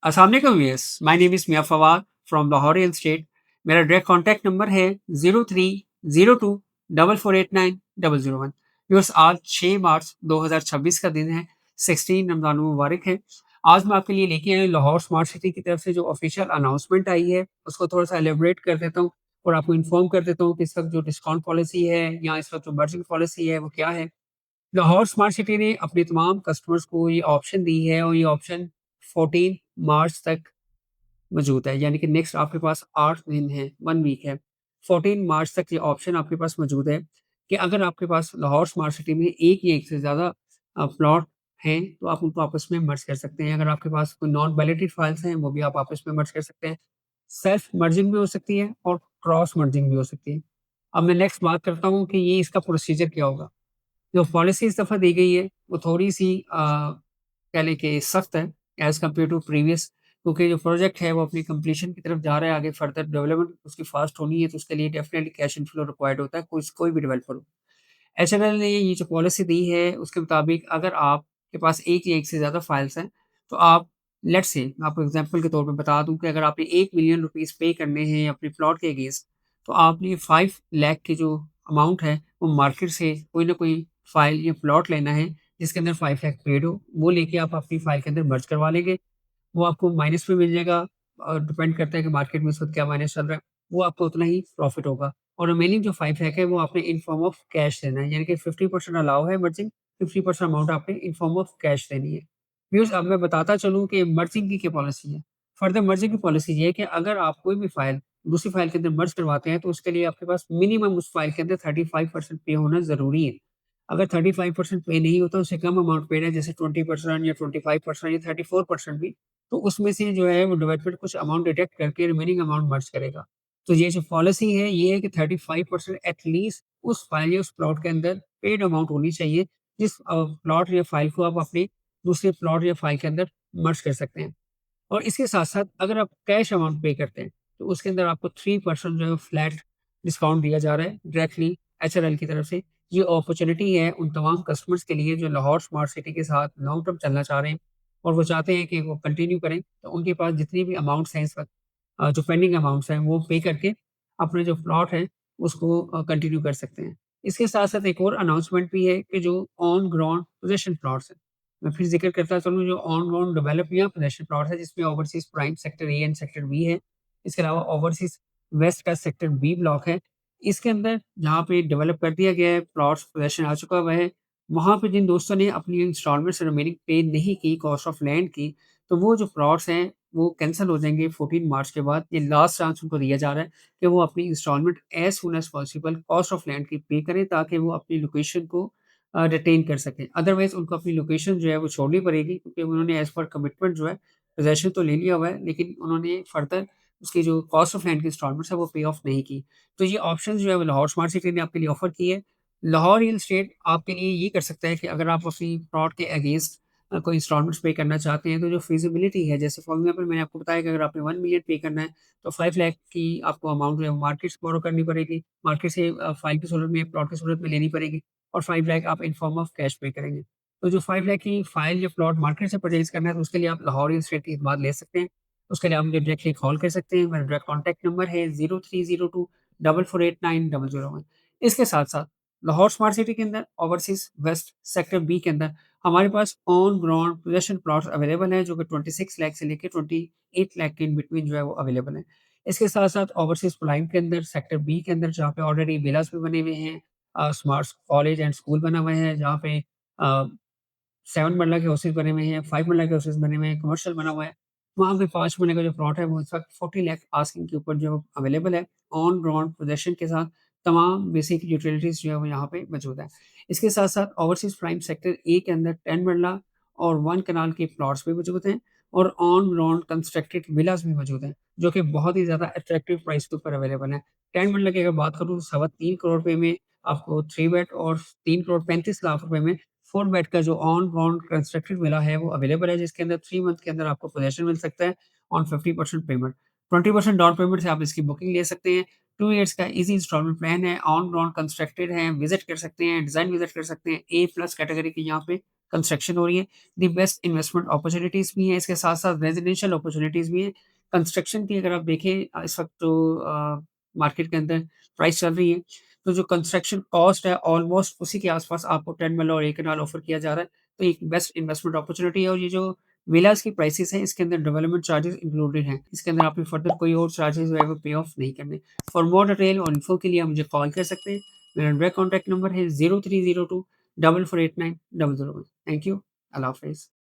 अस्सलाम वालेकुम viewers, my name is Miya Fawad from Lahore real estate. मेरा डायरेक्ट कॉन्टैक्ट नंबर है 0302 4489 001। व्यूअर्स, आज 6 मार्च 2026 का दिन है, 16 रमज़ान मुबारक है। आज मैं आपके लिए लेके आया हूँ लाहौर स्मार्ट सिटी की तरफ से जो ऑफिशियल अनाउंसमेंट आई है, उसको थोड़ा-सा एलैबोरेट कर देता हूँ और आपको इन्फॉर्म कर देता हूँ कि इस वक़्त जो डिस्काउंट पॉलिसी है या इस वक़्त जो मर्जिंग पॉलिसी है, वो क्या है। लाहौर स्मार्ट सिटी ने अपने तमाम कस्टमर्स को ये ऑप्शन दी है और ये ऑप्शन 14 मार्च तक मौजूद है, यानी कि नेक्स्ट आपके पास 8 दिन है, 1 वीक है। 14 मार्च तक ये ऑप्शन आपके पास मौजूद है कि अगर आपके पास लाहौर स्मार्ट सिटी में एक या एक से ज़्यादा प्लॉट हैं, तो आप उनको आपस में मर्ज कर सकते हैं। अगर आपके पास कोई नॉन वैलिडेटेड फाइल्स हैं, वो भी आप आपस में मर्ज कर सकते हैं। सेल्फ मर्जिंग भी हो सकती है और क्रॉस मर्जिंग भी हो सकती है। अब मैं नेक्स्ट बात करता हूँ कि ये इसका प्रोसीजर क्या होगा। जो पॉलिसी इस दफ़ा दी गई है, वो थोड़ी-सी कह लें कि सख्त है एज़ कम्पेयर टू प्रीवियस, क्योंकि जो प्रोजेक्ट है वो अपनी कंप्लीशन की तरफ जा रहा है, आगे फर्दर डेवलपमेंट उसकी फास्ट होनी है, तो उसके लिए डेफ़िनेटली कैश इनफ्लो रिक्वायर्ड होता है, कोई भी डेवलपर हो। एचएनएल ने ये जो पॉलिसी दी है, उसके मुताबिक अगर आपके पास एक या एक से ज़्यादा फाइल्स हैं, तो आप लेट्स से मैं आपको एग्ज़ाम्पल के तौर पे बता दूँ कि अगर आपने 1 मिलियन रुपीज़ पे करने हैं अपने प्लॉट के अगेंस्ट, तो आपने 5 लाख की जो अमाउंट है, वो मार्केट से कोई ना कोई फाइल या प्लॉट लेना है, जिसके अंदर 5 लाख पेड हो, वो लेके आप अपनी फाइल के अंदर मर्ज करवा लेंगे। वो आपको माइनस में मिल जाएगा और डिपेंड करता है कि मार्केट में इस वक़्त क्या माइनस चल रहा है, वो आपको उतना ही प्रॉफ़िट होगा। और रिमेनिंग जो 5 लाख है वो आपने इन फॉर्म ऑफ कैश देना है, यानी कि 50% अलाउ है मर्जिंग, 50% अमाउंट आपने इन फॉर्म ऑफ कैश देनी है। व्यूअर्स, अब मैं बताता चलूँ कि मर्जिंग की क्या पॉलिसी है। फर्दर मर्जिंग की पॉलिसी ये है कि अगर आप कोई भी फाइल दूसरी फाइल के अंदर मर्ज करवाते हैं, तो उसके लिए आपके पास मिनिमम उस फाइल के अंदर 35% पे होना ज़रूरी है। अगर 35% पे नहीं होता, उससे कम अमाउंट पेड है, जैसे 20% या 25% या 34% भी, तो उसमें से जो है वो डेवलपर कुछ अमाउंट डिडक्ट करके रिमेनिंग अमाउंट मर्ज करेगा। तो ये जो पॉलिसी है ये है कि 35% एटलीस्ट उस फाइल या उस प्लॉट के अंदर पेड अमाउंट होनी चाहिए, जिस प्लॉट या फाइल को आप अपने दूसरे प्लॉट या फाइल के अंदर मर्ज कर सकते हैं। और इसके साथ-साथ अगर आप कैश अमाउंट पे करते हैं, तो उसके अंदर आपको 3% जो है फ्लैट डिस्काउंट दिया जा रहा है डायरेक्टली एचएलएल की तरफ से। ये अपॉर्च्युनिटी है उन तमाम कस्टमर्स के लिए जो लाहौर स्मार्ट सिटी के साथ लॉन्ग टर्म चलना चाह रहे हैं और वो चाहते हैं कि वो कंटिन्यू करें। तो उनके पास जितनी भी अमाउंट्स हैं इस वक़्त, जो पेंडिंग अमाउंट्स हैं वो पे करके अपने जो प्लॉट है उसको कंटिन्यू कर सकते हैं। इसके साथ-साथ एक और अनाउंसमेंट भी है कि जो ऑन ग्राउंड पोज़ेशन प्लॉट्स हैं, मैं फिर ज़िक्र करता चलूँ, जो ऑन ग्राउंड डेवलप या पोज़ेशन प्लॉट है जिसमें overseas prime sector A and sector B है। इसके अलावा ओवरसीज़ वेस्ट का सेक्टर बी ब्लॉक है। इसके अंदर जहाँ पे डेवलप कर दिया गया है, प्लॉट्स पोज़ेशन आ चुका हुआ है, वहाँ पे जिन दोस्तों ने अपनी इंस्टॉलमेंट्स रिमेनिंग पे नहीं की कॉस्ट ऑफ लैंड की, तो वो जो प्लॉट्स हैं वो कैंसल हो जाएँगे 14 मार्च के बाद। ये लास्ट चांस उनको दिया जा रहा है कि वो अपनी instalment as soon as possible cost of land की पे करें, ताकि वो अपनी लोकेशन को रिटेन कर सकें। अदरवाइज़ उनको अपनी लोकेशन जो है वो छोड़नी पड़ेगी, क्योंकि उन्होंने एज़ पर कमिटमेंट जो है पोज़ेशन तो ले लिया हुआ है, लेकिन उन्होंने फर्दर उसकी जो कॉस्ट ऑफ लैंड की इंस्टॉलमेंट्स है वो पे ऑफ नहीं की। तो ये ऑप्शन जो है वो लाहौर स्मार्ट सिटी ने आपके लिए ऑफ़र की है। लाहौर रियल एस्टेट आपके लिए ये कर सकता है कि अगर आप अपनी प्लॉट के अगेंस्ट कोई इंस्टॉलमेंट्स पे करना चाहते हैं, तो जो फ़ीज़िबिलिटी है, जैसे फॉर एग्ज़ाम्पल मैंने आपको बताया कि अगर आपने 1 मिलियन पे करना है, तो 5 लाख की आपको अमाउंट जो है वो मार्केट से बोरो करनी पड़ेगी। मार्केट से फाइल की सूरत में, प्लॉट की सूरत में लेनी पड़ेगी और 5 लाख आप इन फॉर्म ऑफ कैश पे करेंगे। तो जो 5 लाख की फाइल या प्लॉट मार्केट से परचेज़ करना है, तो उसके लिए आप लाहौर रियल एस्टेट की खिदमत ले सकते हैं। उसके लिए आप मुझे डायरेक्टली कॉल कर सकते हैं। मेरा डायरेक्ट कॉन्टैक्ट नंबर है 0302 4489 001। इसके साथ-साथ लाहौर स्मार्ट सिटी के अंदर ओवरसीज़ वेस्ट सेक्टर बी के अंदर हमारे pass on ground possession plots available हैं, जो कि 26 लाख से लेके 28 लाख के इन बिटवीन जो है वो अवेलेबल हैं। इसके साथ-साथ ओवरसीज़ प्राइम के अंदर सेक्टर बी के अंदर जहाँ पे ऑलरेडी विलास भी बने हुए हैं, स्मार्ट कॉलेज एंड स्कूल बना हुए हैं, जहाँ पे 7 मरला के हाउसेस बने हुए हैं, 5 मरला के हाउसेस बने हुए हैं, कमर्शियल बना हुआ है। वहाँ पे 5 मरले का जो प्लॉट है वो इस वक़्त 40 लाख आस्किंग के ऊपर जो अवेलेबल है, ऑन ग्राउंड पोजेशन के साथ तमाम बेसिक यूटिलिटीज़ जो है वो यहाँ पे मौजूद है। इसके साथ-साथ ओवरसीज़ प्राइम सेक्टर ए के अंदर 10 मरला और 1 कनाल के प्लॉट्स भी मौजूद हैं और ऑन ग्राउंड कंस्ट्रक्टेड विलास भी मौजूद हैं, जो कि बहुत ही ज़्यादा अट्रैक्टिव प्राइस के ऊपर अवेलेबल हैं। 10 मरला की अगर बात करूँ, सवा 3 करोड़ रुपए में आपको 3 बेड और 3 करोड़ 35 लाख रुपए में 4 बेड का जो ऑन ग्राउंड कंस्ट्रक्टेड विला है वो अवेलेबल है, जिसके अंदर 3 मंथ के अंदर आपको पोजेसन मिल सकता है ऑन 50% पेमेंट। 20% डाउन पेमेंट से आप इसकी बुकिंग ले सकते हैं। 2 ईयर्स का ईज़ी इंस्टॉलमेंट प्लान है, ऑन ग्राउंड कंस्ट्रक्टेड है, विज़िट कर सकते हैं, डिज़ाइन विज़िट कर सकते हैं। ए प्लस कैटेगरी की यहाँ पे कंस्ट्रक्शन हो रही है। दी बेस्ट इन्वेस्टमेंट अपॉर्च्युनिटीज़ भी हैं, इसके साथ-साथ रेज़िडेंशियल अपॉर्च्युनिटीज़ भी हैं। कंस्ट्रक्शन की अगर आप देखें इस वक़्त जो मार्केट के अंदर प्राइस चल रही है, तो जो कंस्ट्रक्शन कॉस्ट है ऑलमोस्ट उसी के आस-पास आपको 10 मिल और 1 कनाल ऑफ़र किया जा रहा है। तो एक बेस्ट इन्वेस्टमेंट अपॉर्च्युनिटी है और ये जो विलास की प्राइसेज़ हैं, इसके अंदर डेवलपमेंट चार्जेज़ इंक्लूडेड हैं। इसके अंदर आपने फर्दर कोई और चार्जेज़ जो है वो पे ऑफ नहीं करने। फॉर मोर डिटेल और इन्फो के लिए आप मुझे कॉल कर सकते हैं। मेरा डायरेक्ट कॉन्टैक्ट नंबर है 0302 4489 001। Thank you. अल्लाह हाफ़िज़।